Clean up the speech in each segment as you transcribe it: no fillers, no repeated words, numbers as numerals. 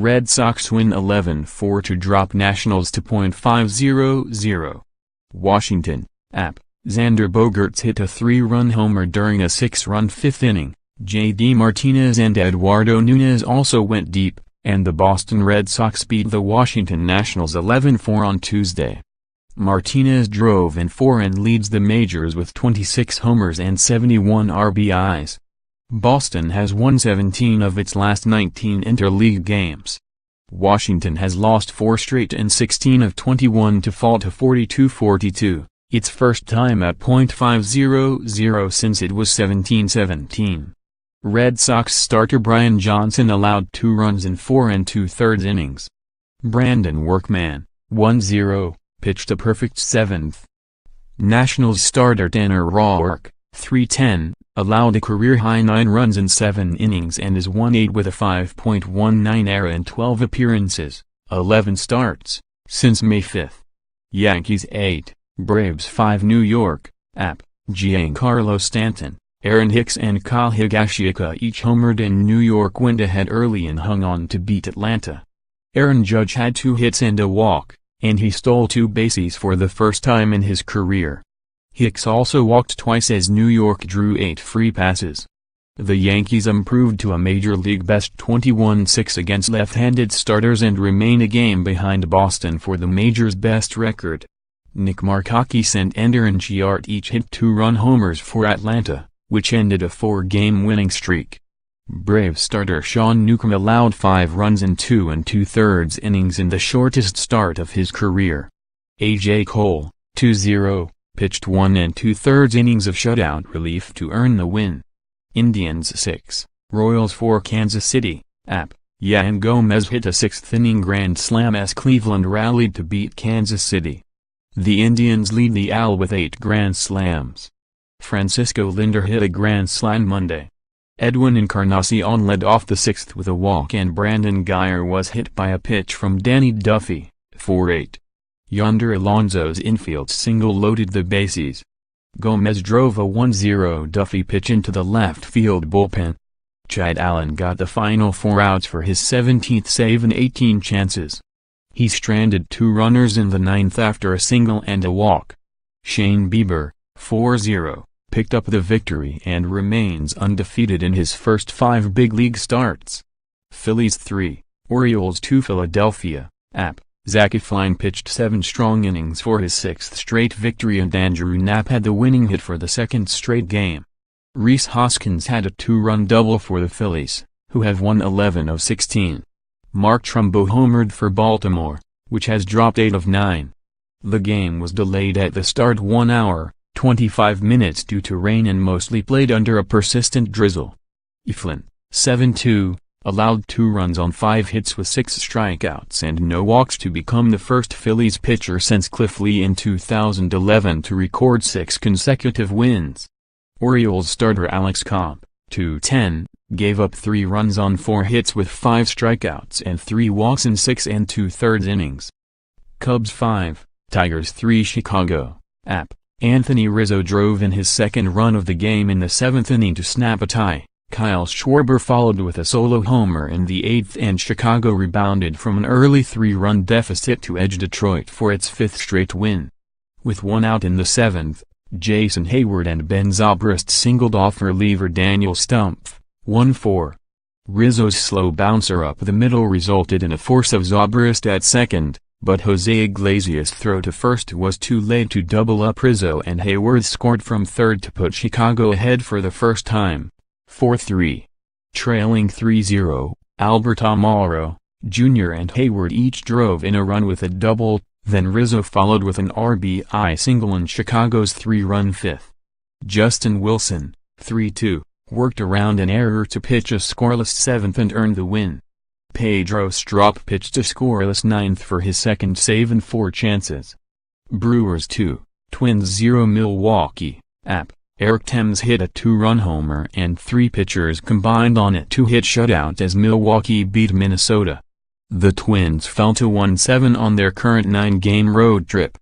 Red Sox win 11-4 to drop Nationals to .500. Washington, App. Xander Bogaerts hit a 3-run homer during a 6-run fifth inning. J.D. Martinez and Eduardo Nunez also went deep, and the Boston Red Sox beat the Washington Nationals 11-4 on Tuesday. Martinez drove in 4 and leads the majors with 26 homers and 71 RBIs. Boston has won 17 of its last 19 interleague games. Washington has lost 4 straight and 16 of 21 to fall to 42-42. Its first time at .500 since it was 17-17. Red Sox starter Brian Johnson allowed 2 runs in 4 2/3 innings. Brandon Workman, 1-0, pitched a perfect 7th. Nationals starter Tanner Roark, 3-10, allowed a career-high 9 runs in 7 innings and is 1-8 with a 5.19 ERA in 12 appearances, 11 starts, since May 5. Yankees 8. Braves 5. New York, App. Giancarlo Stanton, Aaron Hicks and Kyle Higashioka each homered and New York went ahead early and hung on to beat Atlanta. Aaron Judge had 2 hits and a walk, and he stole 2 bases for the first time in his career. Hicks also walked twice as New York drew 8 free passes. The Yankees improved to a Major League best 21-6 against left-handed starters and remain a game behind Boston for the major's best record. Nick Markakis and Ender Inciarte each hit 2-run homers for Atlanta, which ended a 4-game winning streak. Braves starter Sean Newcomb allowed 5 runs in 2 2/3 innings in the shortest start of his career. A.J. Cole, 2-0, pitched 1 2/3 innings of shutout relief to earn the win. Indians 6, Royals 4. Kansas City, App. Yan Gomez hit a 6th-inning grand slam as Cleveland rallied to beat Kansas City. The Indians lead the AL with 8 grand slams. Francisco Lindor hit a grand slam Monday. Edwin Encarnacion led off the 6th with a walk and Brandon Guyer was hit by a pitch from Danny Duffy, 4-8. Yonder Alonso's infield single loaded the bases. Gomez drove a 1-0 Duffy pitch into the left field bullpen. Chad Allen got the final 4 outs for his 17th save in 18 chances. He stranded 2 runners in the 9th after a single and a walk. Shane Bieber, 4-0, picked up the victory and remains undefeated in his first 5 big league starts. Phillies 3, Orioles 2. Philadelphia, App. Zach Eflin pitched 7 strong innings for his 6th straight victory and Andrew Knapp had the winning hit for the 2nd straight game. Rhys Hoskins had a 2-run double for the Phillies, who have won 11 of 16. Mark Trumbo homered for Baltimore, which has dropped 8 of 9. The game was delayed at the start 1 hour, 25 minutes due to rain and mostly played under a persistent drizzle. Eflin, 7-2, allowed 2 runs on 5 hits with 6 strikeouts and no walks to become the first Phillies pitcher since Cliff Lee in 2011 to record 6 consecutive wins. Orioles starter Alex Cobb, 2-10, gave up 3 runs on 4 hits with 5 strikeouts and 3 walks in 6 2/3 innings. Cubs 5, Tigers 3. Chicago, App. Anthony Rizzo drove in his 2nd run of the game in the 7th inning to snap a tie. Kyle Schwarber followed with a solo homer in the 8th and Chicago rebounded from an early 3-run deficit to edge Detroit for its 5th straight win. With 1 out in the 7th, Jason Hayward and Ben Zobrist singled off reliever Daniel Stumpf, 1-4. Rizzo's slow bouncer up the middle resulted in a force of Zobrist at second, but Jose Iglesias' throw to first was too late to double up Rizzo and Hayward scored from third to put Chicago ahead for the first time, 4-3. Trailing 3-0, Albert Amaro, Jr. and Hayward each drove in a run with a double, then Rizzo followed with an RBI single in Chicago's 3-run 5th. Justin Wilson, 3-2, worked around an error to pitch a scoreless 7th and earned the win. Pedro Strop pitched a scoreless 9th for his 2nd save in 4 chances. Brewers 2, Twins 0. Milwaukee, App. Eric Thames hit a 2-run homer and 3 pitchers combined on a 2-hit shutout as Milwaukee beat Minnesota. The Twins fell to 1-7 on their current 9-game road trip.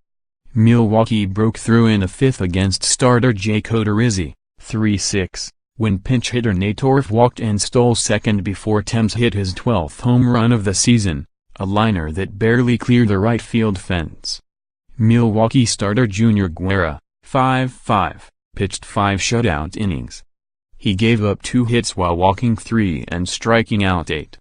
Milwaukee broke through in a 5th against starter Jake Odorizzi, 3-6, when pinch hitter Nate Orf walked and stole second before Thames hit his 12th home run of the season, a liner that barely cleared the right field fence. Milwaukee starter Junior Guerra, 5'5", pitched 5 shutout innings. He gave up 2 hits while walking 3 and striking out 8.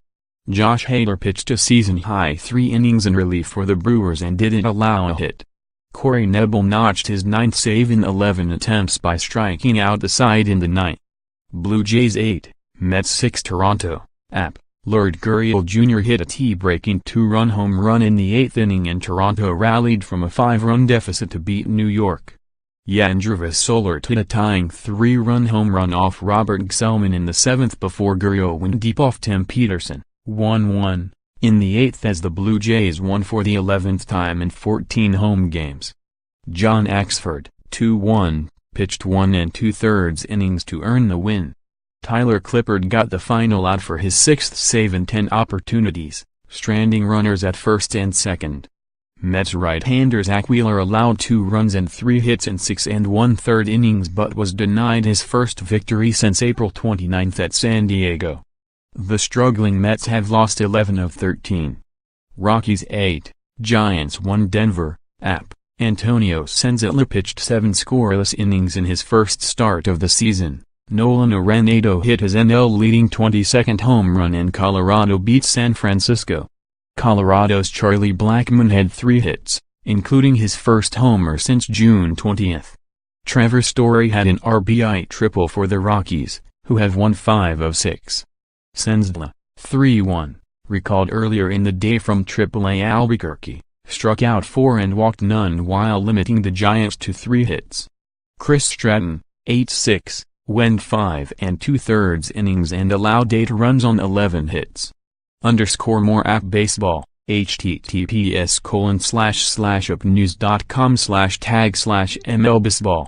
Josh Hader pitched a season-high 3 innings in relief for the Brewers and didn't allow a hit. Corey Knebel notched his 9th save in 11 attempts by striking out the side in the 9th. Blue Jays 8, Mets 6. Toronto, App. Lord Gurriel Jr. hit a tie-breaking 2-run home run in the 8th inning and Toronto rallied from a 5-run deficit to beat New York. Yandrvis Solart hit a tying 3-run home run off Robert Gsellman in the 7th before Gurriel went deep off Tim Peterson, 1-1, in the 8th as the Blue Jays won for the 11th time in 14 home games. John Axford, 2-1, pitched 1 2/3 innings to earn the win. Tyler Clippard got the final out for his 6th save in 10 opportunities, stranding runners at first and second. Mets right-hander Zach Wheeler allowed 2 runs and 3 hits in 6 1/3 innings but was denied his first victory since April 29 at San Diego. The struggling Mets have lost 11 of 13. Rockies 8, Giants 1. Denver, App. Antonio Senzatla pitched 7 scoreless innings in his first start of the season. Nolan Arenado hit his NL-leading 22nd home run and Colorado beat San Francisco. Colorado's Charlie Blackmon had 3 hits, including his first homer since June 20. Trevor Story had an RBI triple for the Rockies, who have won 5 of 6. Senzatla, 3-1, recalled earlier in the day from AAA Albuquerque, struck out 4 and walked none while limiting the Giants to 3 hits. Chris Stratton, 8-6, went 5 2/3 innings and allowed 8 runs on 11 hits. _more app baseball, https://upnews.com/tag/mlbaseball